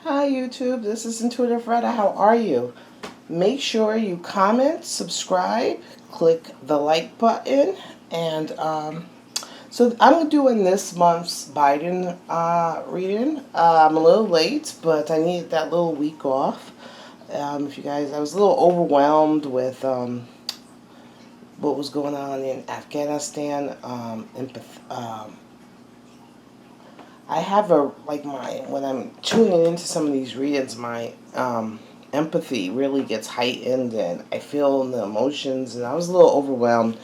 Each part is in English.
Hi YouTube, this is Intuitive Retta. How are you? Make sure you comment, subscribe, click the like button, and so I'm doing this month's Biden reading. I'm a little late, but I needed that little week off. If you guys, I was a little overwhelmed with what was going on in Afghanistan. I have when I'm tuning into some of these readings, my empathy really gets heightened and I feel the emotions, and I was a little overwhelmed.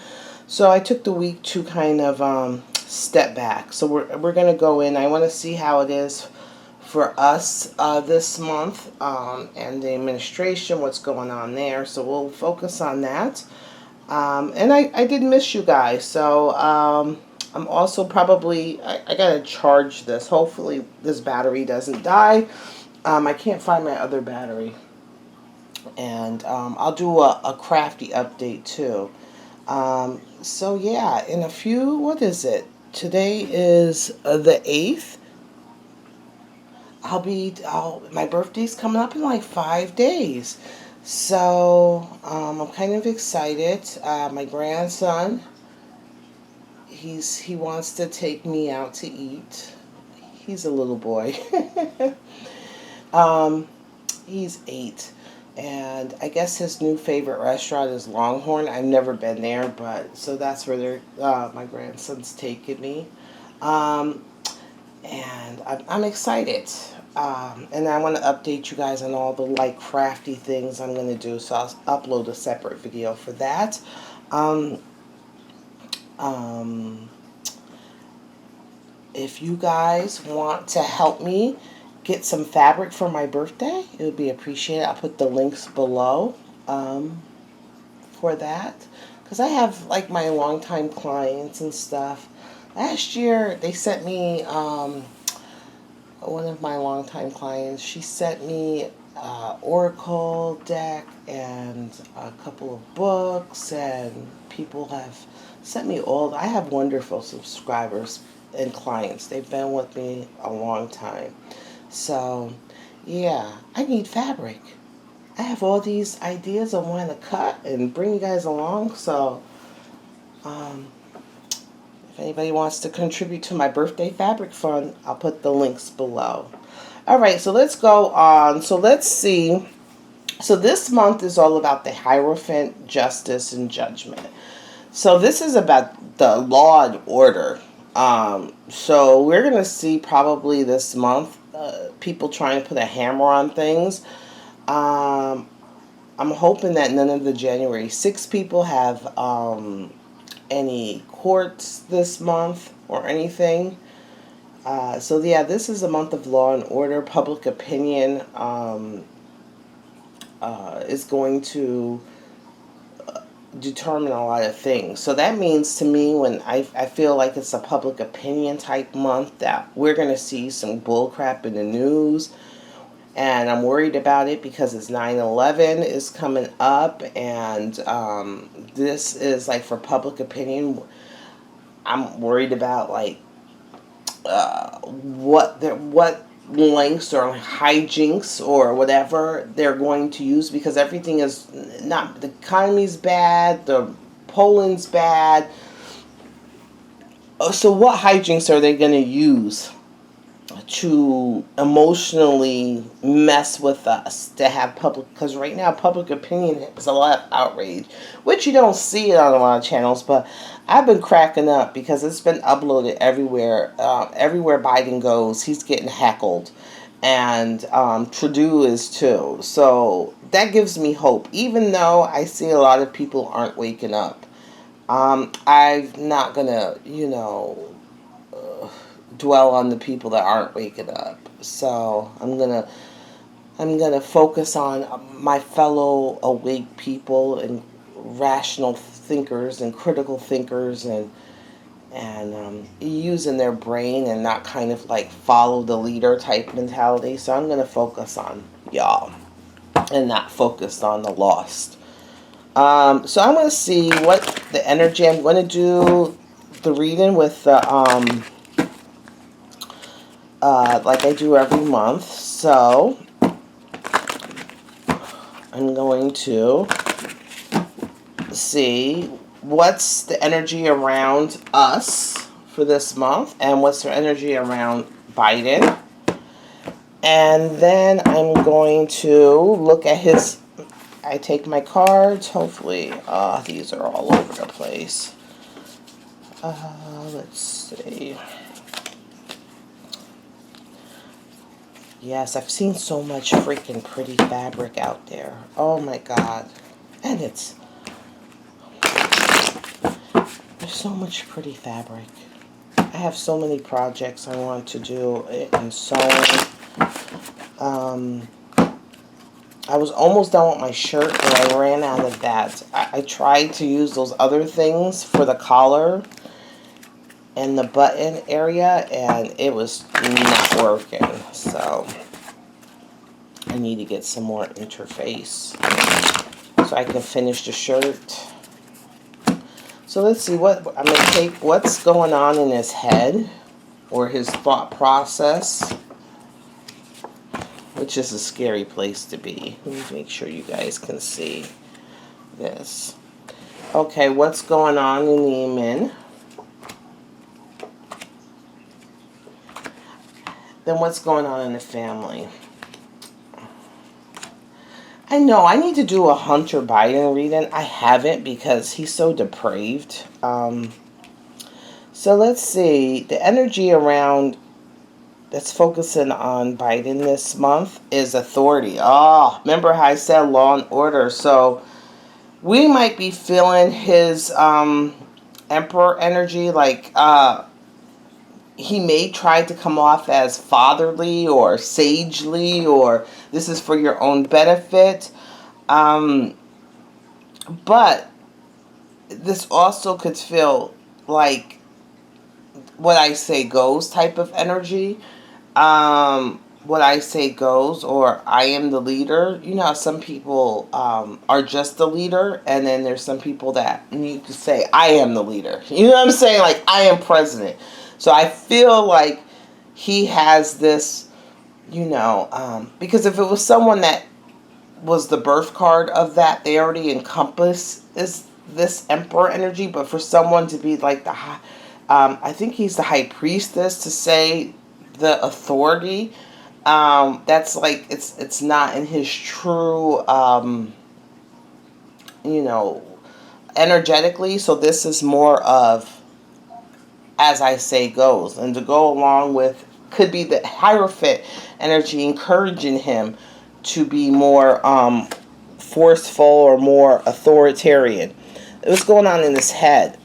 So I took the week to kind of step back. So we're going to go in. I want to see how it is for us this month and the administration, what's going on there. So we'll focus on that. And I did miss you guys. So I'm also probably, I got to charge this. Hopefully this battery doesn't die. I can't find my other battery. And I'll do a crafty update too. So yeah, in a few, what is it? Today is the 8th. My birthday's coming up in like 5 days. So I'm kind of excited. My grandson, he wants to take me out to eat. He's a little boy. He's 8. And I guess his new favorite restaurant is Longhorn. I've never been there, but so that's where my grandson's taking me. And I'm excited. And I want to update you guys on all the crafty things I'm going to do. So I'll upload a separate video for that. If you guys want to help me get some fabric for my birthday, it would be appreciated. I'll put the links below for that. Because I have my longtime clients and stuff. Last year they sent me, one of my longtime clients, she sent me Oracle deck and a couple of books, and people have sent me I have wonderful subscribers and clients. They've been with me a long time. So, yeah, I need fabric. I have all these ideas I want to cut and bring you guys along. So, if anybody wants to contribute to my birthday fabric fund, I'll put the links below. All right, so let's go on. So let's see. So this month is all about the Hierophant, Justice, and Judgment. So this is about the law and order. So we're going to see probably this month people trying to put a hammer on things. I'm hoping that none of the January 6 people have any courts this month or anything. So yeah, this is a month of law and order. Public opinion is going to determine a lot of things. So that means to me, when I feel like it's a public opinion type month, that we're going to see some bullcrap in the news. And I'm worried about it because it's 9/11 is coming up, and this is for public opinion. I'm worried about what links or hijinks or whatever they're going to use, because everything is not, the economy's bad, the Poland's bad. So what hijinks are they going to use to emotionally mess with us, to have public, because right now public opinion is a lot of outrage, which you don't see it on a lot of channels, but I've been cracking up because it's been uploaded everywhere. Everywhere Biden goes, he's getting heckled, and Trudeau is too. So that gives me hope, even though I see a lot of people aren't waking up. I'm not gonna, dwell on the people that aren't waking up. So I'm gonna focus on my fellow awake people and rational thinkers and critical thinkers, and using their brain and not kind of follow the leader type mentality. So I'm gonna focus on y'all and not focus on the lost. So I'm gonna see what the energy. I'm gonna do the reading with the like I do every month. So I'm going to see what's the energy around us for this month and what's the energy around Biden. And then I'm going to look at his, I take my cards, hopefully, these are all over the place. Let's see. Yes, I've seen so much freaking pretty fabric out there. Oh my God. And there's so much pretty fabric. I have so many projects I want to do in sewing. I was almost done with my shirt, but I ran out of that. I tried to use those other things for the collar and the button area, and it was not working. So I need to get some more interface so I can finish the shirt. So let's see what I'm going to take. What's going on in his head or his thought process, which is a scary place to be. Let me make sure you guys can see this. Okay, what's going on in the admin? Then what's going on in the family? I know I need to do a Hunter Biden reading. I haven't because he's so depraved. So let's see. The energy around that's focusing on Biden this month is authority. Oh, remember how I said law and order? So we might be feeling his emperor energy, like he may try to come off as fatherly or sagely, or this is for your own benefit. But this also could feel like what I say goes type of energy. What I say goes, or I am the leader. You know how some people are just the leader, and then there's some people that need to say, I am the leader. You know what I'm saying? Like, I am president. So I feel like he has this, you know, because if it was someone that was the birth card of that, they already encompass this emperor energy. But for someone to be like the I think he's the high priestess, to say the authority, that's like it's not in his true you know, energetically. So this is more of as I say goes, and to go along with could be the Hierophant energy encouraging him to be more forceful or more authoritarian. What's going on in his head?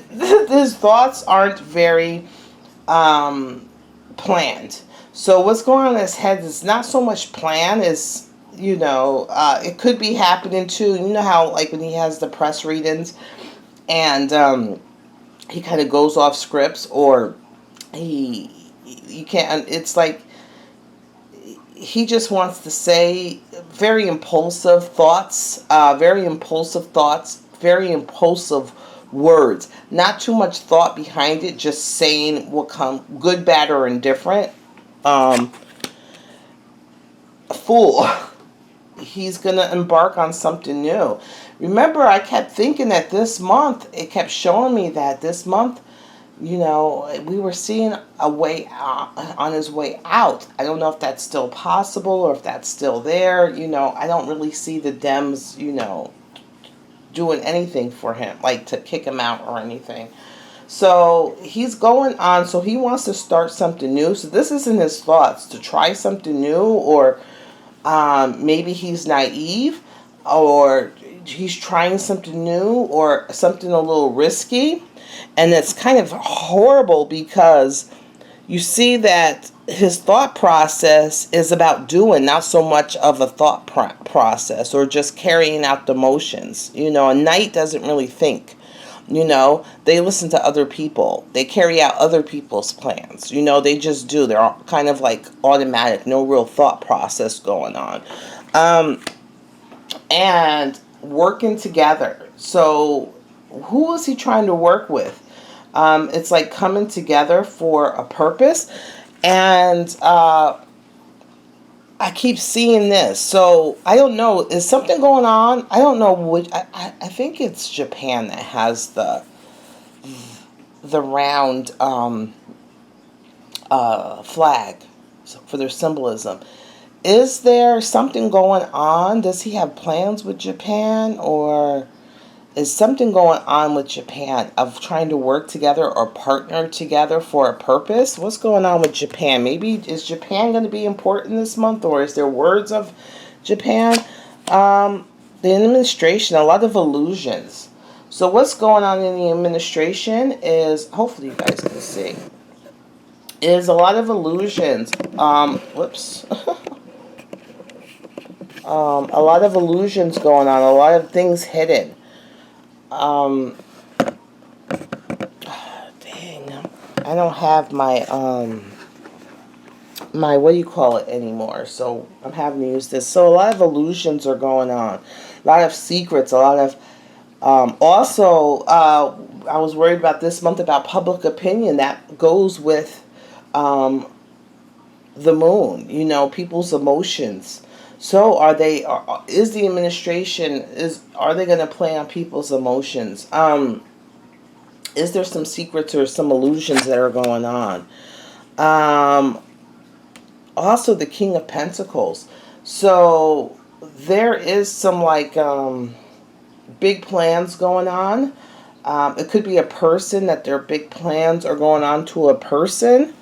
His thoughts aren't very planned. So what's going on in his head is not so much plan as, you know, it could be happening too. You know how like when he has the press readings and he kind of goes off scripts, or you can't, it's like he just wants to say very impulsive thoughts, very impulsive words. Not too much thought behind it, just saying what come good, bad, or indifferent. A fool. He's going to embark on something new. Remember, I kept thinking that this month, it kept showing me that this month, you know, we were seeing a way out, on his way out. I don't know if that's still possible or if that's still there. You know, I don't really see the Dems, you know, doing anything for him, like to kick him out or anything. So he's going on. So he wants to start something new. So this is in his thoughts, to try something new, or maybe he's naive, or he's trying something new, or something a little risky. And it's kind of horrible because you see that his thought process is about doing, not so much of a thought process or just carrying out the motions. You know, a knight doesn't really think. You know, they listen to other people. They carry out other people's plans. You know, they just do. They're kind of like automatic, no real thought process going on. And working together. So who is he trying to work with? It's like coming together for a purpose. And I keep seeing this. So I don't know. Is something going on? I don't know which. I think it's Japan that has the round flag for their symbolism. Is there something going on? Does he have plans with Japan, or is something going on with Japan of trying to work together or partner together for a purpose? What's going on with Japan? Maybe is Japan going to be important this month, or is there words of Japan? The administration, a lot of illusions. So what's going on in the administration is, hopefully you guys can see, is a lot of illusions. Whoops. A lot of illusions going on, a lot of things hidden. Dang, I don't have my my, what do you call it, anymore, so I'm having to use this. So a lot of illusions are going on, a lot of secrets, a lot of also I was worried about this month about public opinion that goes with the moon, you know, people's emotions. So is the administration, are they going to play on people's emotions? Is there some secrets or some illusions that are going on? Also the King of Pentacles. So there is some like big plans going on. It could be a person that their big plans are going on to a person.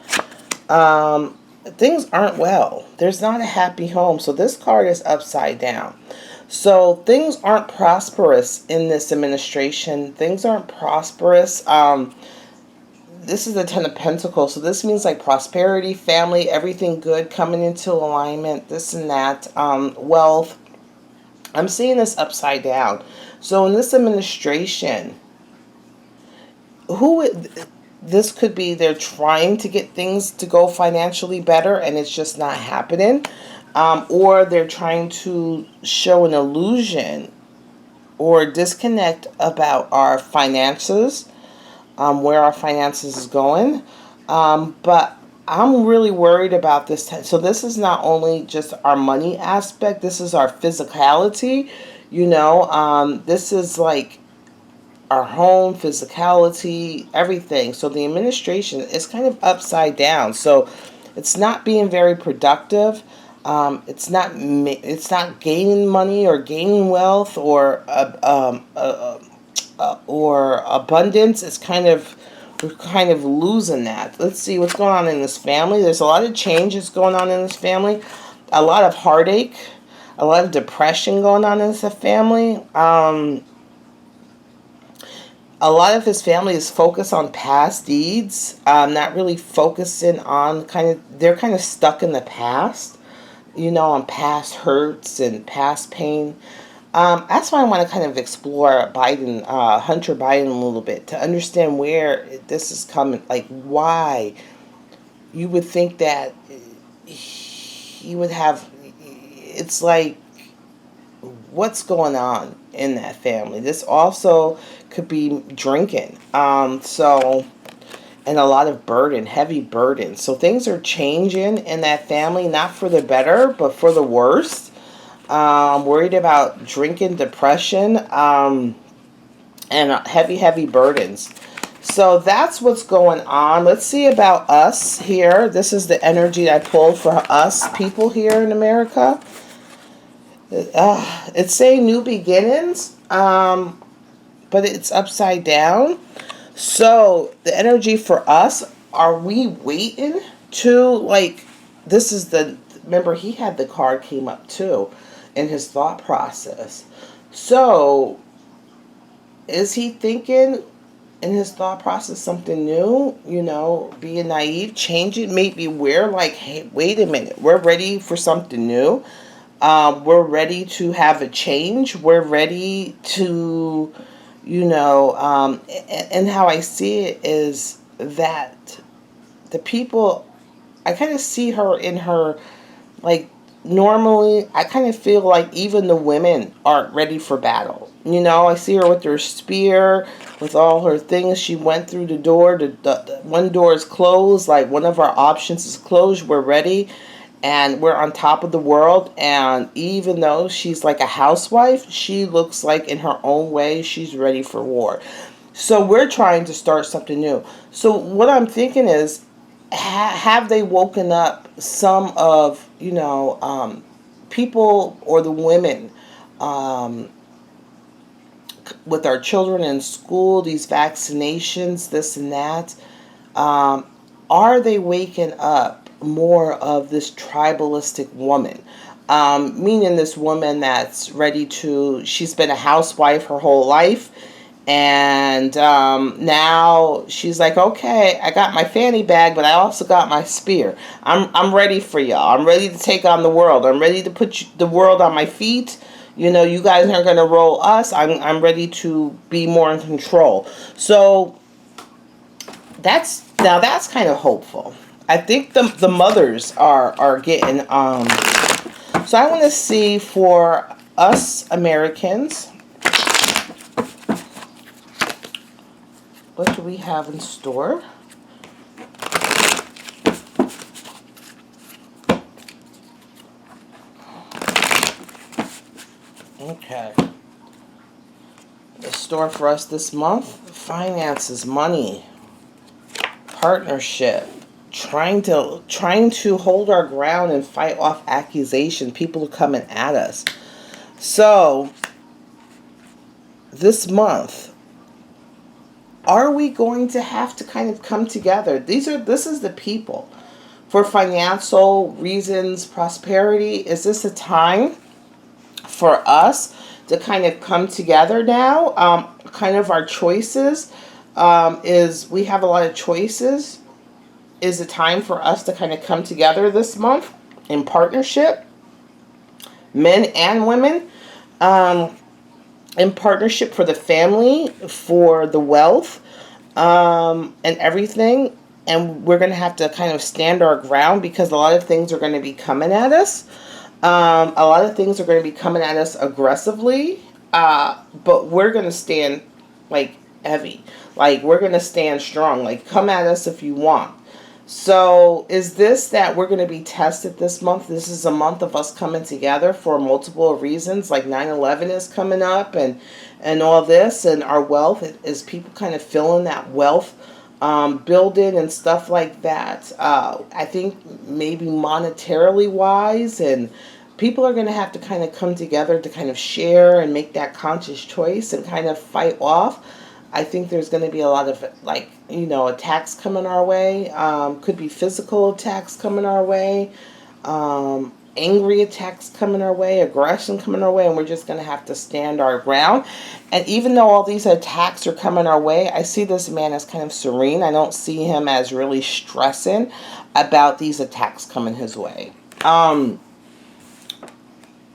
Things aren't well. There's not a happy home. So this card is upside down. So things aren't prosperous in this administration. Things aren't prosperous. This is the Ten of Pentacles. So this means like prosperity, family, everything good coming into alignment, this and that, wealth. I'm seeing this upside down. So in this administration, this could be they're trying to get things to go financially better and it's just not happening. Or they're trying to show an illusion or disconnect about our finances, where our finances is going. But I'm really worried about this. So this is not only just our money aspect, this is our physicality, you know, this is like our home, physicality, everything. So the administration is kind of upside down. So it's not being very productive. It's not gaining money or gaining wealth or abundance. It's we're kind of losing that. Let's see what's going on in this family. There's a lot of changes going on in this family. A lot of heartache, a lot of depression going on in this family. A lot of his family is focused on past deeds, not really focusing on they're kind of stuck in the past, you know, on past hurts and past pain. That's why I want to kind of explore Hunter Biden a little bit to understand where this is coming, like why you would think that he would have, it's like, what's going on in that family. This also could be drinking. And a lot of burden, heavy burden. So things are changing in that family, not for the better, but for the worse. Worried about drinking, depression, and heavy burdens. So that's what's going on. Let's see about us here. This is the energy I pulled for us people here in America. It's saying new beginnings, but it's upside down. So the energy for us, are we waiting to, like, this is remember he had the card came up too in his thought process. So is he thinking in his thought process something new, you know, being naive, change it, maybe we're like, hey, wait a minute, we're ready for something new. We're ready to have a change. We're ready to, you know, and how I see it is that the people, I kind of see her in her, like, normally, I kind of feel like even the women aren't ready for battle. You know, I see her with her spear, with all her things. She went through the door. The one door is closed. Like, one of our options is closed. We're ready. And we're on top of the world. And even though she's like a housewife, she looks like in her own way she's ready for war. So we're trying to start something new. So what I'm thinking is, have they woken up some of, people or the women, um, with our children in school, these vaccinations, this and that? Um, are they waking up more of this tribalistic woman? Meaning this woman that's ready to, she's been a housewife her whole life. And now she's like, okay, I got my fanny bag, but I also got my spear. I'm ready for y'all. I'm ready to take on the world. I'm ready to put the world on my feet. You guys aren't going to roll us. I'm ready to be more in control. So that's kind of hopeful. I think the mothers are getting. So I want to see for us Americans, what do we have in store? Okay. The store for us this month: finances, money, partnership, trying to hold our ground and fight off accusation. People are coming at us. So this month, are we going to have to kind of come together? This is the people. For financial reasons, prosperity, is this a time for us to kind of come together now? Kind of our choices, is we have a lot of choices. Is it time for us to kind of come together this month in partnership? Men and women. In partnership for the family, for the wealth, and everything. And we're going to have to kind of stand our ground, because a lot of things are going to be coming at us. A lot of things are going to be coming at us aggressively, but we're going to stand like heavy. Like, we're going to stand strong. Like, come at us if you want. So is this that we're going to be tested this month? This is a month of us coming together for multiple reasons, like 9/11 is coming up, and all this, and our wealth is people kind of feeling that wealth, building and stuff like that. I think maybe monetarily wise, and people are going to have to kind of come together to kind of share and make that conscious choice and kind of fight off. I think there's going to be a lot of, like, attacks coming our way. Could be physical attacks coming our way. Angry attacks coming our way. Aggression coming our way. And we're just going to have to stand our ground. And even though all these attacks are coming our way, I see this man as kind of serene. I don't see him as really stressing about these attacks coming his way.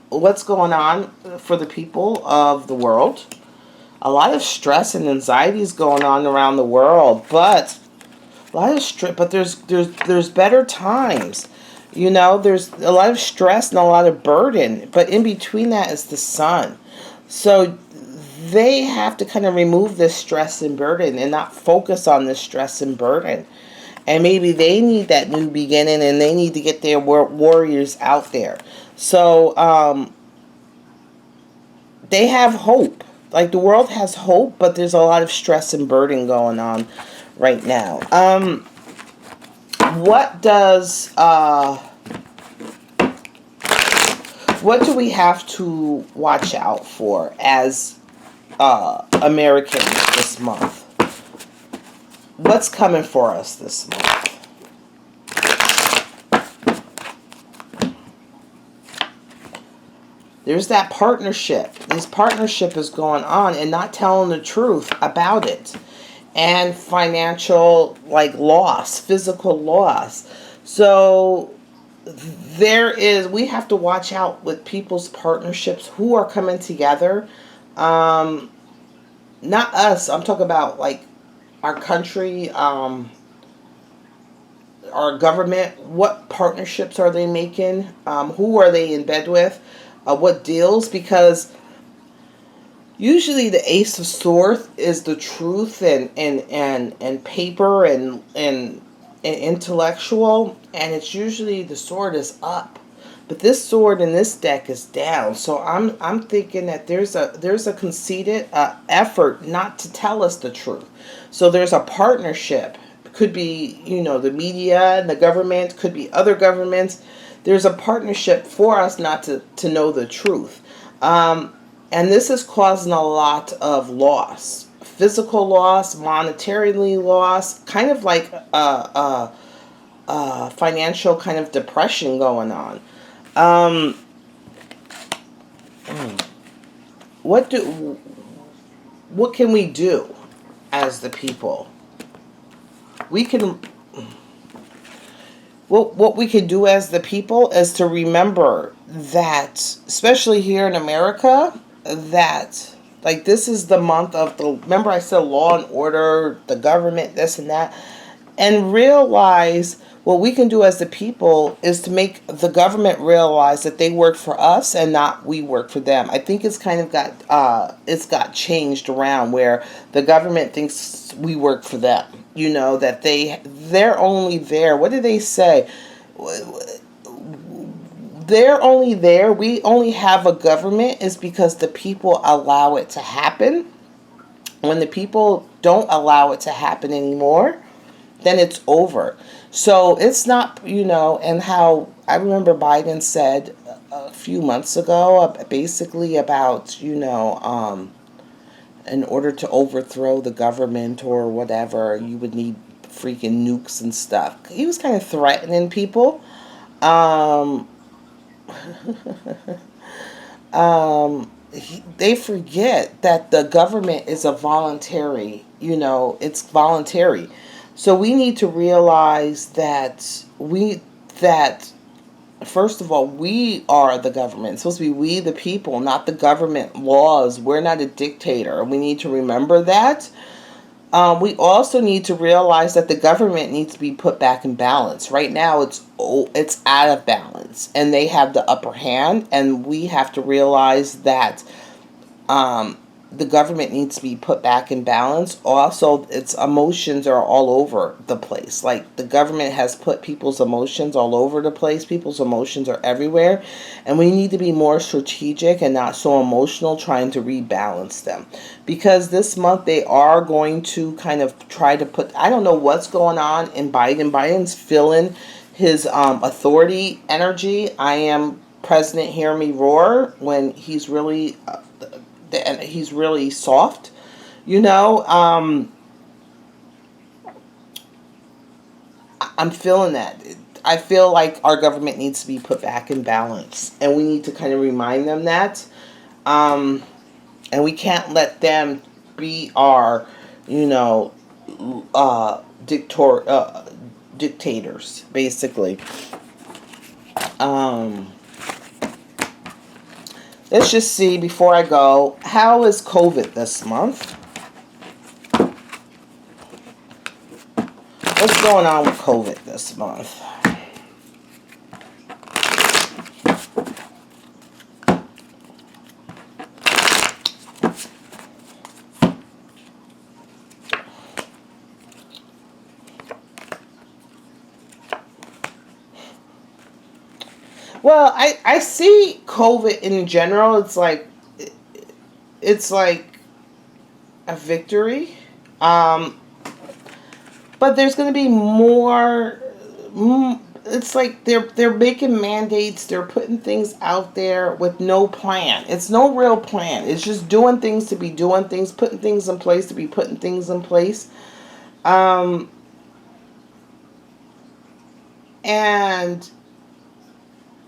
What's going on for the people of the world? A lot of stress and anxiety is going on around the world, but a lot of stress. But there's better times, There's a lot of stress and a lot of burden, but in between that is the sun. So they have to kind of remove this stress and burden and not focus on this stress and burden. And maybe they need that new beginning, and they need to get their warriors out there. So they have hope. Like, the world has hope, but there's a lot of stress and burden going on right now. What do we have to watch out for as Americans this month? What's coming for us this month? There's that partnership. This partnership is going on and not telling the truth about it. And financial, like, loss, physical loss. So we have to watch out with people's partnerships who are coming together. Not us. I'm talking about, like, our country, our government, what partnerships are they making? Who are they in bed with? What deals? Because usually the Ace of Swords is the truth and paper and intellectual, and it's usually the sword is up. But this sword in this deck is down. So I'm thinking that there's a conceited effort not to tell us the truth. So there's a partnership. Could be, the media and the government, could be other governments. There's a partnership for us not to know the truth. And this is causing a lot of loss. Physical loss, monetarily loss, kind of like financial kind of depression going on. What can we do as the people? We can. What we can do as the people is to remember that, especially here in America, that like this is the month of the. Remember, I said law and order, the government, this and that, and realize what we can do as the people is to make the government realize that they work for us and not we work for them. I think it's kind of got changed around where the government thinks we work for them. That they're only there. What do they say? They're only there. We only have a government is because the people allow it to happen. When the people don't allow it to happen anymore, then it's over. So it's not, and how I remember Biden said a few months ago, basically about, in order to overthrow the government or whatever, you would need freaking nukes and stuff. He was kind of threatening people. They forget that the government is a voluntary, it's voluntary. So we need to realize that first of all, we are the government. It's supposed to be we the people, not the government laws. We're not a dictator. We need to remember that. We also need to realize that the government needs to be put back in balance. Right now, it's out of balance, and they have the upper hand. And we have to realize that the government needs to be put back in balance. Also, its emotions are all over the place. Like, the government has put people's emotions all over the place. People's emotions are everywhere. And we need to be more strategic and not so emotional, trying to rebalance them. Because this month they are going to kind of try to put, I don't know what's going on in Biden. Biden's feeling his authority energy. I am president, hear me roar, when he's really... and he's really soft, I'm feeling that. I feel like our government needs to be put back in balance, and we need to kind of remind them that, and we can't let them be our, dictators, basically. Let's just see, before I go, how is COVID this month? What's going on with COVID this month? Well, I see COVID in general. It's like a victory. But there's going to be more. It's like they're making mandates. They're putting things out there with no plan. It's no real plan. It's just doing things to be doing things, putting things in place to be putting things in place. And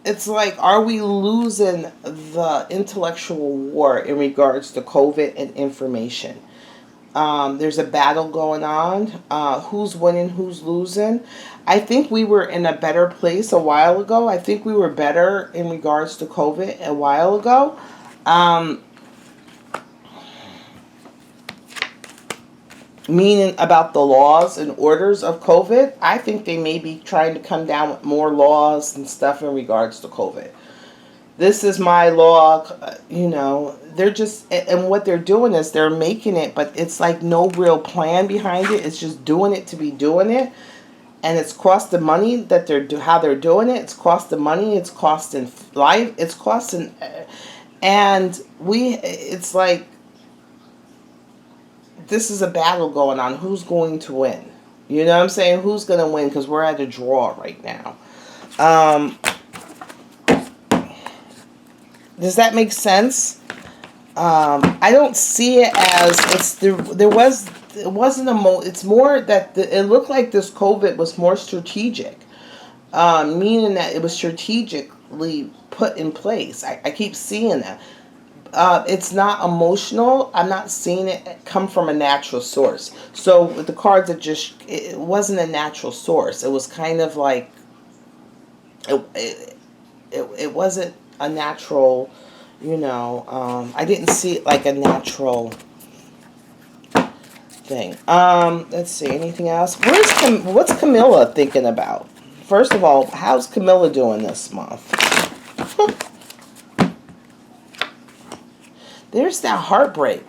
it's like, are we losing the intellectual war in regards to COVID and information? There's a battle going on. Who's winning, who's losing? I think we were in a better place a while ago. I think we were better in regards to COVID a while ago. meaning about the laws and orders of COVID. I think they may be trying to come down with more laws and stuff in regards to COVID. This is my law, they're just, and what they're doing is they're making it, but it's like no real plan behind it. It's just doing it to be doing it. And it's costing money that how they're doing it. It's costing money. It's costing life. It's costing, and it's like, this is a battle going on. Who's going to win? You know what I'm saying? Who's going to win? Because we're at a draw right now. Does that make sense? I don't see it as it's more that it looked like this COVID was more strategic, meaning that it was strategically put in place. I keep seeing that. It's not emotional. I'm not seeing it come from a natural source. So with the cards, it wasn't a natural source. It was kind of like it wasn't a natural, I didn't see it like a natural thing. Let's see, anything else? What's Camilla thinking about? First of all, how's Camilla doing this month? There's that heartbreak.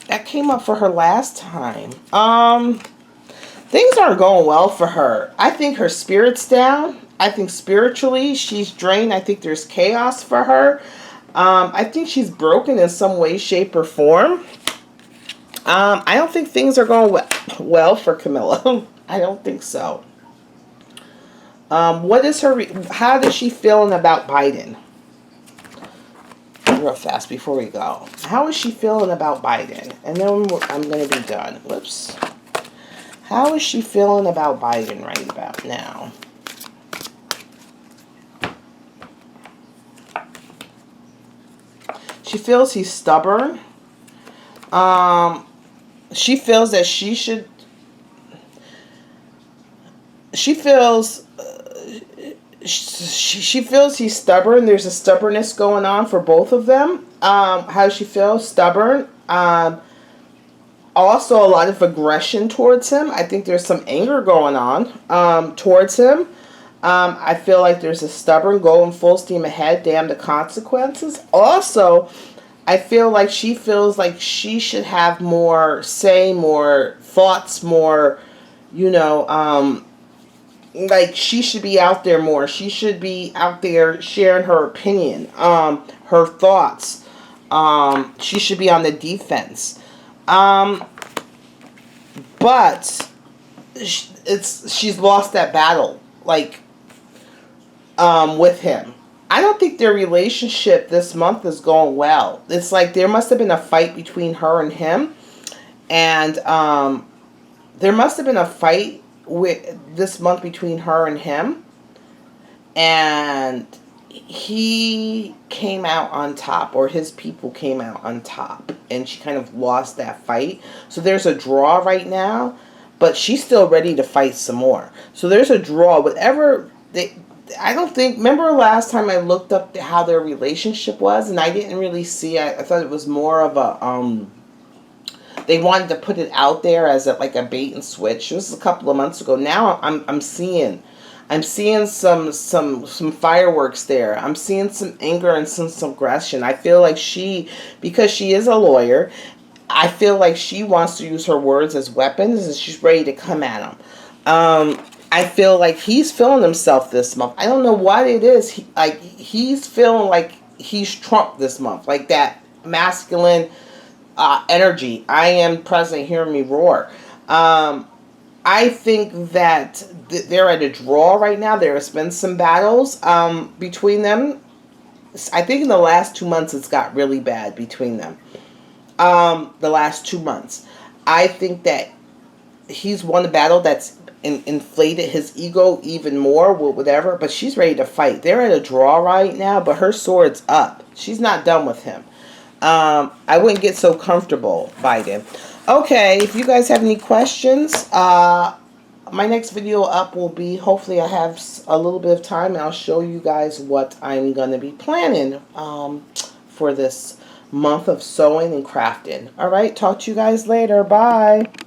That came up for her last time. Things aren't going well for her. I think her spirit's down. I think spiritually she's drained. I think there's chaos for her. I think she's broken in some way, shape, or form. I don't think things are going well for Camilla. I don't think so. How is she feeling about Biden? Real fast before we go. How is she feeling about Biden? And then I'm going to be done. Whoops. How is she feeling about Biden right about now? She feels he's stubborn. She feels that she feels he's stubborn. There's a stubbornness going on for both of them. How does she feel? Stubborn. Also a lot of aggression towards him. I think there's some anger going on towards him. I feel like there's a stubborn, going full steam ahead, damn the consequences. Also, I feel like she feels like she should have more say, more thoughts, more, like she should be out there more. She should be out there sharing her opinion, her thoughts. She should be on the defense. But she's lost that battle, like, with him. I don't think their relationship this month is going well. It's like there must have been a fight between her and him. And there must have been a fight this month between her and him. And he came out on top, or his people came out on top. And she kind of lost that fight. So there's a draw right now. But she's still ready to fight some more. So there's a draw. I don't think, remember last time I looked up how their relationship was, and I didn't really see, I thought it was more of a, they wanted to put it out there as like a bait and switch. This was a couple of months ago. Now I'm seeing some fireworks there. I'm seeing some anger and some aggression. I feel like because she is a lawyer, I feel like she wants to use her words as weapons, and she's ready to come at him. I feel like he's feeling himself this month. I don't know what it is. He's feeling like he's Trump this month. Like that masculine energy. I am present, hear me roar. I think that they're at a draw right now. There has been some battles between them. I think in the last 2 months it's got really bad between them. The last 2 months. I think that he's won a battle that's inflated his ego even more, whatever, but she's ready to fight. They're at a draw right now, but her sword's up. She's not done with him. I wouldn't get so comfortable fighting. Okay, if you guys have any questions, my next video up will be, hopefully I have a little bit of time, and I'll show you guys what I'm going to be planning for this month of sewing and crafting. All right, talk to you guys later. Bye.